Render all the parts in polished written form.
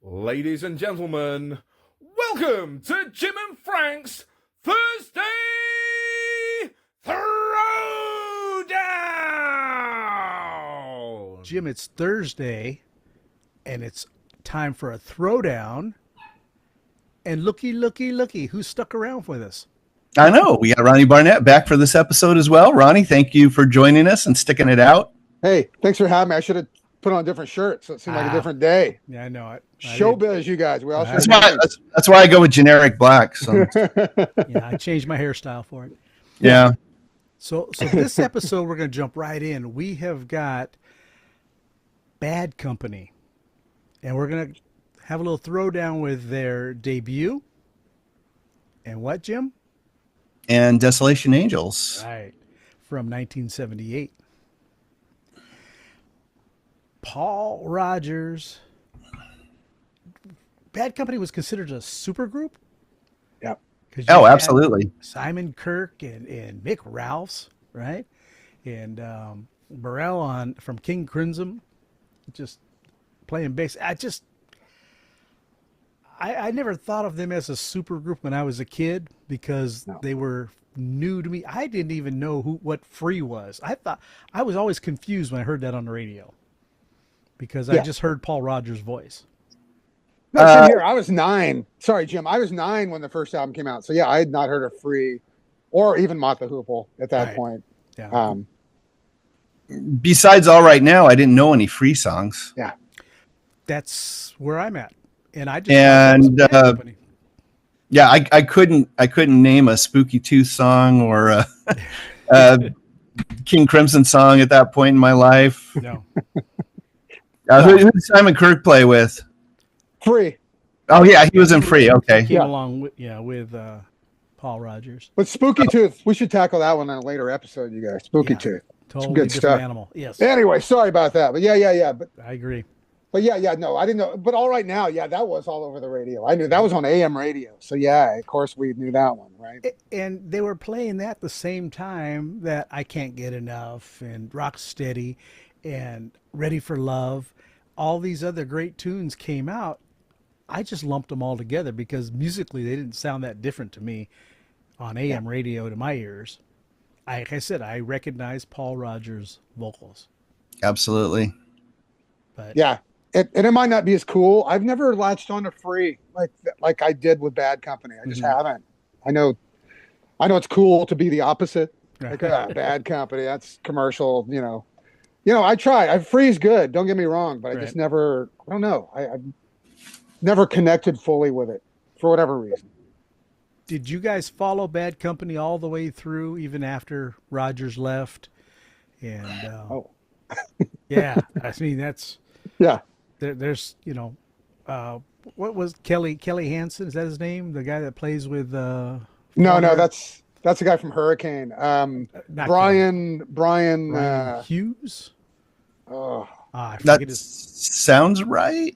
Ladies and gentlemen, welcome to Jim and Frank's Thursday Throwdown! Jim, it's Thursday, and it's time for a throwdown. And looky, who's stuck around with us? I know. We got Ronnie Barnett back for this episode as well. Ronnie, thank you for joining us and sticking it out. Hey, thanks for having me. I should have put on a different shirt, so it seemed like a different day. Yeah, I know it. Showbiz, you guys. We all That's why I go with generic black. So. Yeah, I changed my hairstyle for it. Yeah. So this episode, we're going to jump right in. We have got Bad Company, and we're going to have a little throwdown with their debut. And what, Jim? And Desolation Angels. Right, from 1978. Paul Rogers. Bad Company was considered a supergroup. Yep. Oh, absolutely. Simon Kirke and Mick Ralphs, right? And Burrell from King Crimson, just playing bass. I never thought of them as a supergroup when I was a kid because they were new to me. I didn't even know what Free was. I was always confused when I heard that on the radio because I just heard Paul Rogers' voice. No, same here. I was 9. Sorry, Jim. I was 9 when the first album came out. So yeah, I had not heard of Free or even Mott the Hoople at that point. Yeah. Besides All Right Now, I didn't know any Free songs. Yeah. That's where I'm at. And I I couldn't name a Spooky Tooth song or a King Crimson song at that point in my life. No. Who did Simon Kirke play with? Free. Oh yeah, he was in Free. Okay. Came along with Paul Rogers. But Spooky Tooth, we should tackle that one in a later episode, you guys. Spooky Tooth. Totally good different stuff. Animal. Yes. Anyway, sorry about that. But yeah. But I agree. But no, I didn't know. But All Right Now, that was all over the radio. I knew that was on AM radio. So yeah, of course we knew that one, right? And they were playing that the same time that I Can't Get Enough and Rock Steady and Ready for Love. All these other great tunes came out. I just lumped them all together because musically they didn't sound that different to me on AM radio to my ears. Like I said, I recognize Paul Rogers' vocals. Absolutely. But yeah. And it might not be as cool. I've never latched on to Free like I did with Bad Company. I just haven't. I know it's cool to be the opposite. Like Bad Company, that's commercial. I try. Free's good. Don't get me wrong, but I just never. I don't know. I've never connected fully with it for whatever reason. Did you guys follow Bad Company all the way through, even after Rogers left? And yeah, I mean that's There's what was Kelly Hansen? Is that his name? The guy that plays with No, that's the guy from Hurricane. Brian Hughes. That sounds right.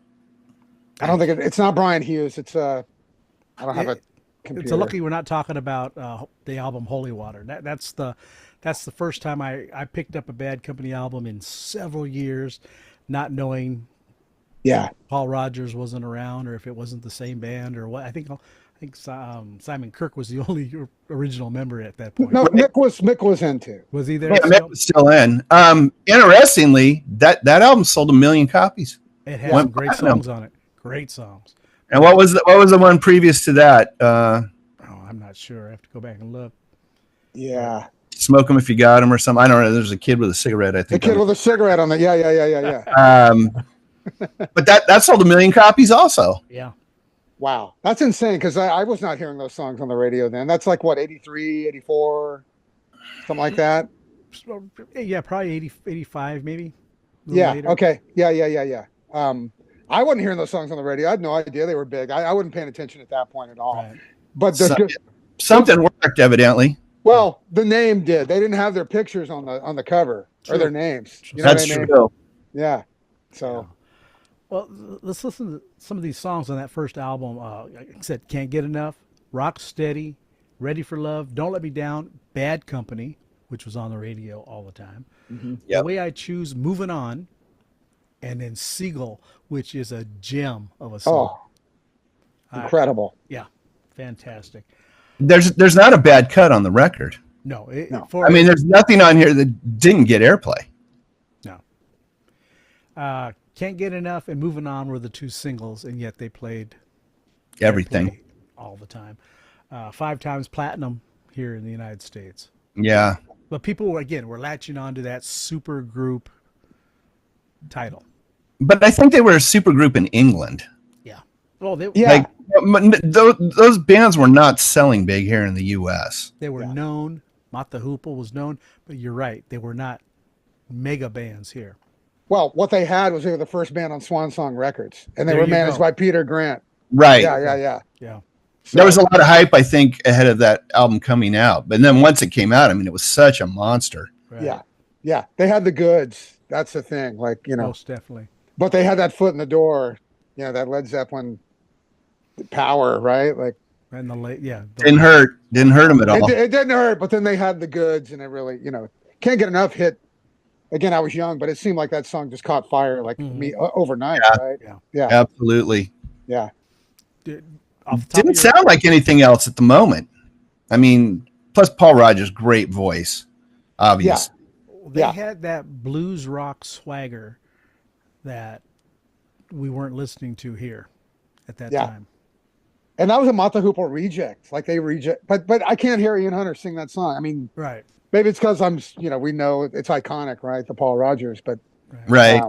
I don't think it's not Brian Hughes. It's I don't have a computer. It's a lucky we're not talking about the album Holy Water. That's the first time I picked up a Bad Company album in several years, not knowing Paul Rogers wasn't around or if it wasn't the same band or what. I think Simon Kirke was the only original member at that point. No, Mick was in too. Was he there? Yeah, Mick was still in. Interestingly, that album sold 1 million copies. It had some great songs on it. Great songs. And what was the one previous to that? I'm not sure. I have to go back and look. Yeah. Smoke 'em if you got 'em or something. I don't know. There's a kid with a cigarette, I think. The kid with a cigarette on it. Yeah. But that sold 1 million copies also. Yeah. Wow. That's insane because I was not hearing those songs on the radio then. That's like what, 83, 84, something like that? Yeah, probably 80, 85 maybe. Yeah. Later. Okay. Yeah. I wasn't hearing those songs on the radio. I had no idea they were big. I wasn't paying attention at that point at all. Right. But something worked evidently. Well, the name did. They didn't have their pictures on the cover or their names. You know That's what I mean? true. Yeah. So. Well, let's listen to some of these songs on that first album. Like I said, Can't Get Enough, Rock Steady, Ready for Love, Don't Let Me Down, Bad Company, which was on the radio all the time. Mm-hmm. The Way I Choose, Moving On, and then Seagull, which is a gem of a song. Incredible. Yeah, fantastic. There's not a bad cut on the record. No, there's nothing on here that didn't get airplay. No. Can't Get Enough and Moving On were the two singles, and yet they played Everything all the time. 5 times platinum here in the United States. Yeah. But people, again, were latching on to that super group title. But I think they were a super group in England. Yeah. Well, those bands were not selling big here in the U.S. They were known. Mott the Hoople was known, but you're right. They were not mega bands here. Well, what they had was they were the first band on Swan Song Records, and they were managed by Peter Grant. Right. Yeah. So, there was a lot of hype, I think, ahead of that album coming out. But then once it came out, it was such a monster. Right. Yeah. They had the goods. That's the thing. Most definitely. But they had that foot in the door. That Led Zeppelin power, right? And didn't hurt them at all. It didn't hurt, but then they had the goods, and it really, Can't Get Enough hit. Again, I was young, but it seemed like that song just caught fire me overnight, right? Yeah. Absolutely. Yeah. Didn't sound like anything else at the moment. Plus Paul Rodgers' great voice, obvious. Yeah. They had that blues rock swagger that we weren't listening to here at that time. And that was a Mott the Hoople reject. They reject, but I can't hear Ian Hunter sing that song. Right. Maybe it's because we know it's iconic, right? The Paul Rodgers, but right.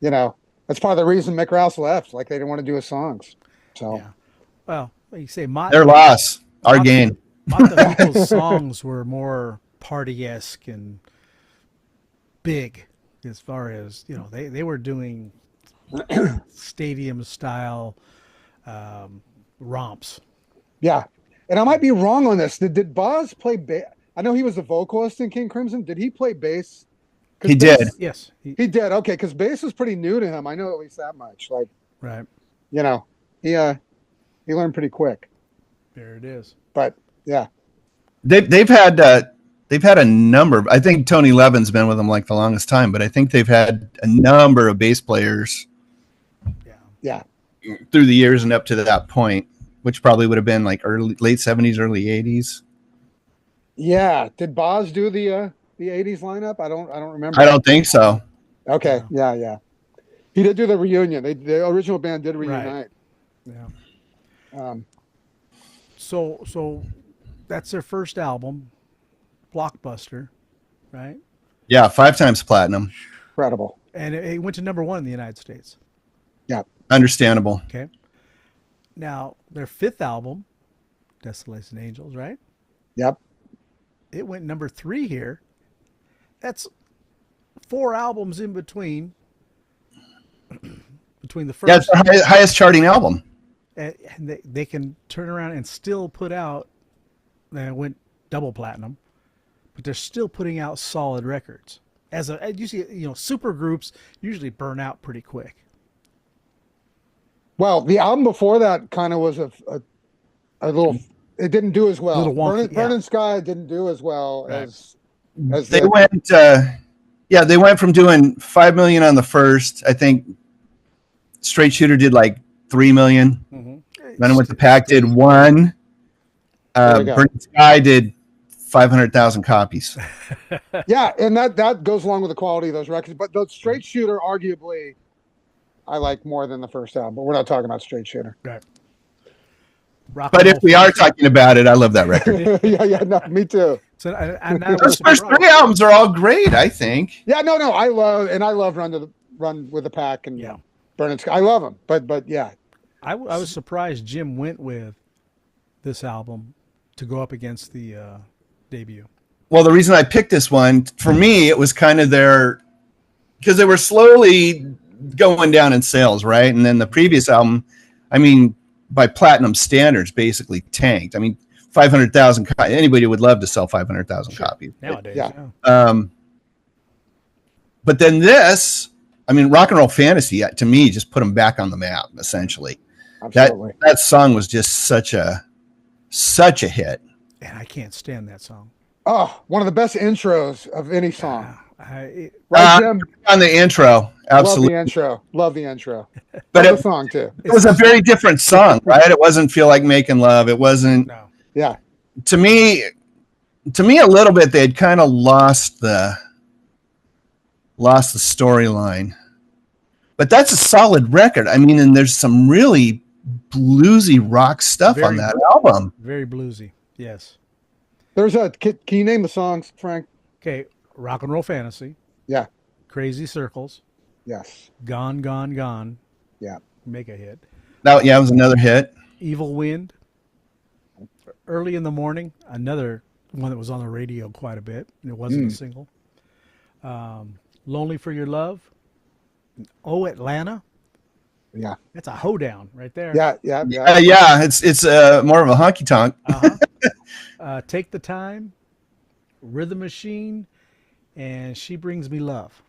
That's part of the reason Mick Rouse left. They didn't want to do his songs. So, well, you say Mott. Their loss, our gain. Mott the Hoople's songs were more party-esque and big, as far as they were doing stadium style romps. Yeah, and I might be wrong on this. Did Boz play bass? I know he was the vocalist in King Crimson. Did he play bass? He did. Yes, he did. Okay, because bass was pretty new to him. I know at least that much. Right. He learned pretty quick. There it is. But yeah, they've had a number. I think Tony Levin's been with them the longest time, but I think they've had a number of bass players. Yeah. Through the years and up to that point, which probably would have been late 70s, early 80s. Yeah. Did Boz do the 80s lineup? I don't remember. I don't think so. Okay. Yeah. He did do the reunion. The original band did reunite. Right. Yeah. So that's their first album, Blockbuster, right? Yeah, 5 times platinum. Incredible. And it went to #1 in the United States. Yeah. Understandable. Okay. Now, their 5th album, Desolation Angels, right? Yep. It went #3 here. That's 4 albums in between the first. Yeah, it's the highest charting album. And they can turn around and still put out, they went double platinum, but they're still putting out solid records. As you see, super groups usually burn out pretty quick. Well, the album before that kind of was a little. It didn't do as well. Burning Sky didn't do as well as they went. They went from doing 5 million on the first. I think Straight Shooter did 3 million. Mm-hmm. Then it went to Pack did 1. Burning Sky did 500,000 copies. Yeah, and that goes along with the quality of those records. But the Straight Shooter, arguably, I like more than the first album. But we're not talking about Straight Shooter. Right. But if we are talking about it, I love that record. yeah, no, me too. So those first 3 albums are all great, I think. Yeah, no, I love Run with the Pack and Burning Sky. I love them, but yeah. I was surprised Jim went with this album to go up against the debut. Well, the reason I picked this one, for me, it was kind of because they were slowly going down in sales, right? And then the previous album, by platinum standards, basically tanked. 500,000. Anybody would love to sell 500,000 copies nowadays. Yeah. But then this, Rock and Roll Fantasy, to me, just put them back on the map. Essentially, absolutely. That song was just such a hit. And I can't stand that song. Oh, one of the best intros of any song. Right, Jim? On the intro, absolutely. Love the intro. But the song too. It was a very different song, right? It wasn't Feel Like Making Love. It wasn't. No. Yeah. To me, a little bit, they had kind of lost the storyline. But that's a solid record. I mean, and there's some really bluesy rock stuff on that album. Very bluesy, yes. Can you name the songs, Frank? Okay, Rock and Roll Fantasy. Yeah. Crazy Circles. Yes. Gone, Gone, Gone. Yeah. Mega hit. It was another hit. Evil Wind. Early in the Morning, another one that was on the radio quite a bit. And it wasn't a single. Lonely for Your Love. Oh, Atlanta. Yeah. That's a hoedown right there. Yeah. It's more of a honky tonk. Take the Time, Rhythm Machine, and She Brings Me Love.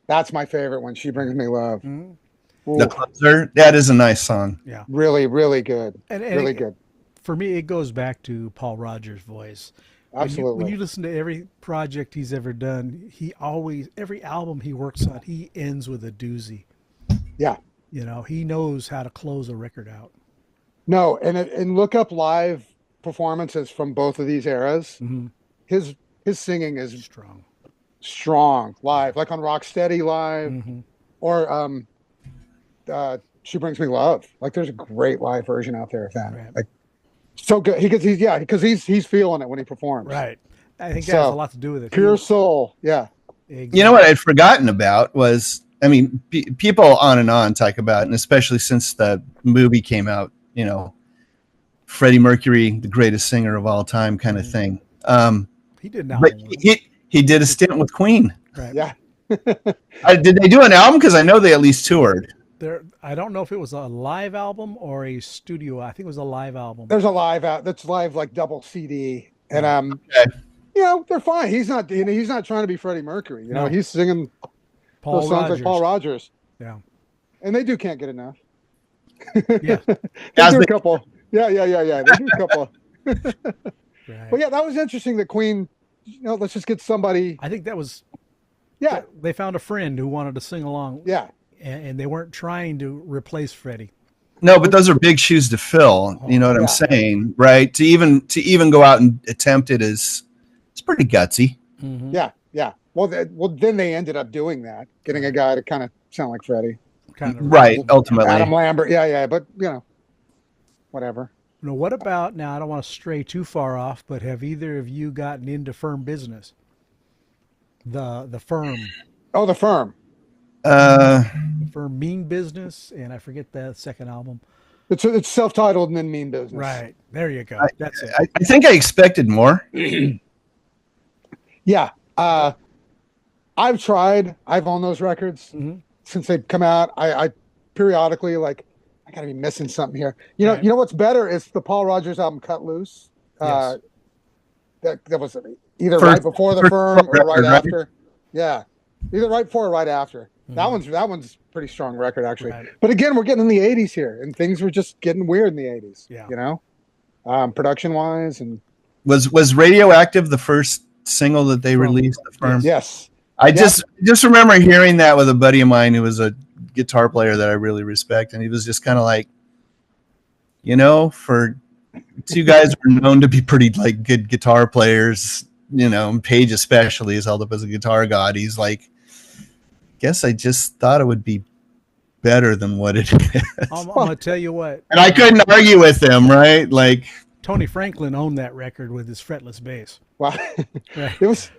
That's my favorite one. She Brings Me Love. Mm-hmm. The Closer. That is a nice song. Yeah. Really, really good. And really good. For me, it goes back to Paul Rogers' voice. Absolutely. When you listen to every project he's ever done, every album he works on, he ends with a doozy. Yeah. You know, he knows how to close a record out. No, and look up live performances from both of these eras. Mm-hmm. His singing is strong live, like on Rocksteady live, or She Brings Me Love. Like there's a great live version out there of that. Right. Like so good. Because he's feeling it when he performs. Right. I think that has a lot to do with it. Pure soul. Yeah. Exactly. You know what I'd forgotten about was, I mean, people on and on talk about, and especially since the movie came out, you know, Freddie Mercury, the greatest singer of all time, kind of thing. He did an but album. He did a stint with Queen. Right. Yeah. Did they do an album? Because I know they at least toured. I don't know if it was a live album or a studio. I think it was a live album. There's a live that's live like double CD, and you know they're fine. He's not trying to be Freddie Mercury. You know, he's singing those songs like Paul Rogers. Yeah, and they do Can't Get Enough. Yeah, they do a couple. Yeah. They do a couple. Right. But yeah, that was interesting that Queen. You know, let's just get somebody. I think that was. Yeah, they found a friend who wanted to sing along. Yeah. And they weren't trying to replace Freddie. No, but those are big shoes to fill. You know what I'm saying, right? To even go out and attempt it it's pretty gutsy. Mm-hmm. Yeah. Well, then they ended up doing that, getting a guy to kind of sound like Freddie. Right. Ultimately, Adam Lambert. Yeah. But you know, whatever. Now, what about now? I don't want to stray too far off, but have either of you gotten into Firm Business? The Firm. Oh, the Firm. For Mean Business, and I forget the second album. It's self-titled and then Mean Business. Right. There you go. That's it. I think I expected more. Yeah. I've tried. I've owned those records since they've come out. I periodically I gotta be missing something here. You know what's better is the Paul Rogers album Cut Loose. Yes. That was either right before the Firm or right after. Yeah. Either right before or right after. That one's pretty strong record actually. Right. But again, we're getting in the 80s here, and things were just getting weird in the 80s. Yeah. You know, production wise, and was Radioactive the first single that they released? The Firm. Yes. I just remember hearing that with a buddy of mine who was a guitar player that I really respect, and he was just kind of like, you know, for two guys who are known to be pretty good guitar players, you know, Page especially is held up as a guitar god. He's like, guess I just thought it would be better than what it is. I'm going to tell you what. And I couldn't argue with him, right? Like Tony Franklin owned that record with his fretless bass. Wow. Right. It was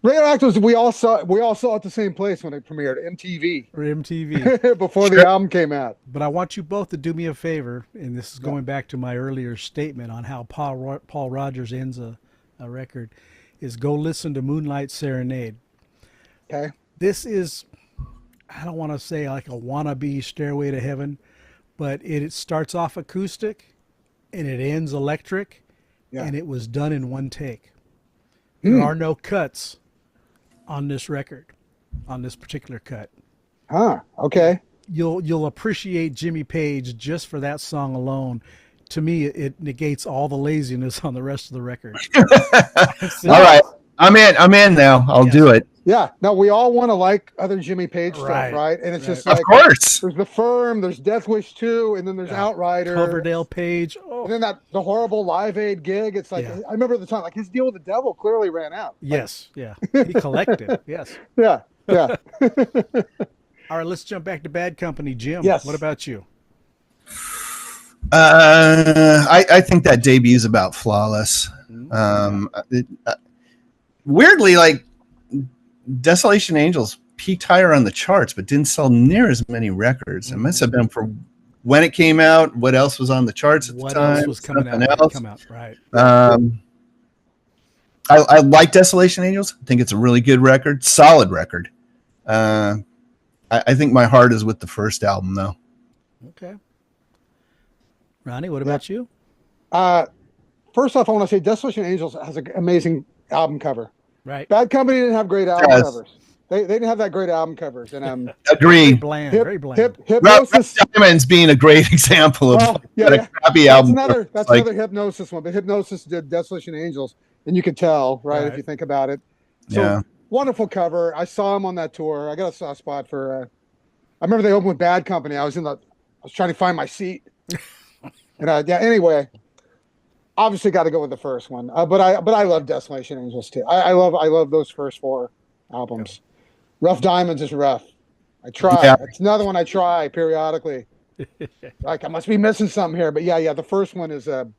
Radioactive. We all saw it at the same place when it premiered, MTV. Before the album came out. But I want you both to do me a favor, and this is going back to my earlier statement on how Paul Rogers ends a record, is go listen to Moonlight Serenade. Okay. This is, I don't want to say like a wannabe Stairway to Heaven, but it starts off acoustic and it ends electric, and it was done in one take. There are no cuts on this record, on this particular cut. Okay. You'll appreciate Jimmy Page just for that song alone. To me, it negates all the laziness on the rest of the record. All right. I'm in now. I'll do it. Yeah. No, we all want to like other Jimmy Page stuff, right? And it's just like, of course, there's The Firm, there's Death Wish 2, and then there's Outrider. Coverdale Page. And then the horrible Live Aid gig. It's like, I remember at the time, like his deal with the devil clearly ran out. Yes. Yeah. He collected. Yes. Yeah. Yeah. All right, let's jump back to Bad Company. Jim, Yes. What about you? I think that debut is about flawless. Weirdly, like Desolation Angels peaked higher on the charts, but didn't sell near as many records. It must have been for when it came out. What else was on the charts at the time? What else was coming out? Right. I like Desolation Angels. I think it's a really good record, solid record. I think my heart is with the first album, though. Okay. Ronnie, what about you? First off, I want to say Desolation Angels has an amazing album cover. Right. Bad Company didn't have great album covers. They didn't have that great album covers. And agree. Very bland. Hypnosis. Diamonds being a great example of a crappy album. That's another Hypnosis one. But Hypnosis did Desolation Angels, and you could tell, right, if you think about it. So wonderful cover. I saw him on that tour. I got a soft spot for. I remember they opened with Bad Company. I was trying to find my seat. And anyway, obviously got to go with the first one. But I love Desolation Angels too. I love those first 4 albums. Rough Diamonds is rough. I try. Yeah. It's another one I try periodically. Like I must be missing something here, but the first one is going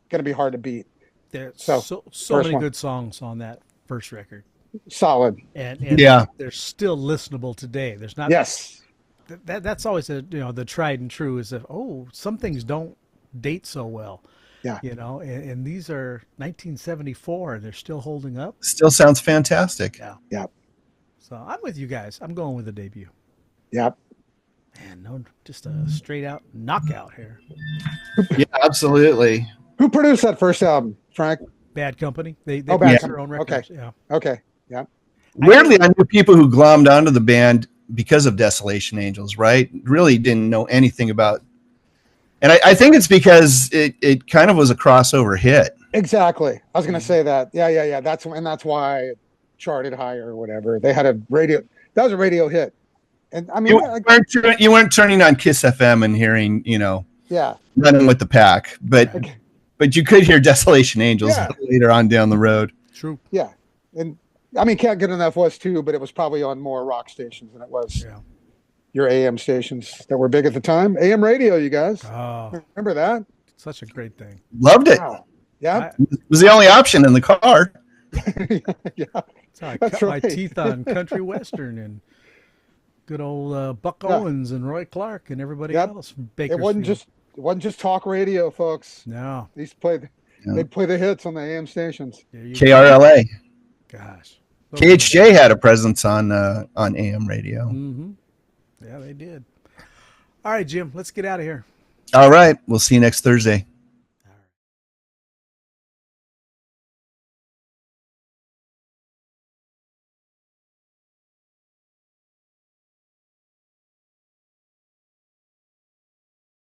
to be hard to beat. There's so many good songs on that first record. Solid. And they're still listenable today. There's not. Yes. That's always the tried and true is that some things don't date so well. Yeah. And these are 1974 and they're still holding up. Still sounds fantastic. Yeah. Yeah. So I'm with you guys. I'm going with the debut. Yep. Man, just a straight out knockout here. Yeah, absolutely. Who produced that first album, Frank? Bad Company. They Bad produced Company. their own records. Okay. Yeah. Okay. Yeah. Weirdly, I knew people who glommed onto the band because of Desolation Angels, right? Really didn't know anything about. And I think it's because it kind of was a crossover hit. Exactly. I was going to say that. Yeah. That's why it charted higher or whatever. They had a radio. That was a radio hit. And I mean, you weren't turning on Kiss FM and hearing, Running with the Pack, but you could hear Desolation Angels later on down the road. True. Yeah. And I mean, Can't Get Enough was too, but it was probably on more rock stations than it was your AM stations that were big at the time. AM radio, you guys. Oh, remember that? Such a great thing. Loved it. Wow. Yeah. It was the only option in the car. Yeah. So I cut my teeth on country western and good old Buck Owens and Roy Clark and everybody else from Bakersfield. It wasn't just talk radio, folks. No. They'd play the hits on the AM stations. KRLA. Gosh. KHJ had a presence on AM radio. Mm-hmm. Yeah, they did. All right, Jim, let's get out of here. All right. We'll see you next Thursday.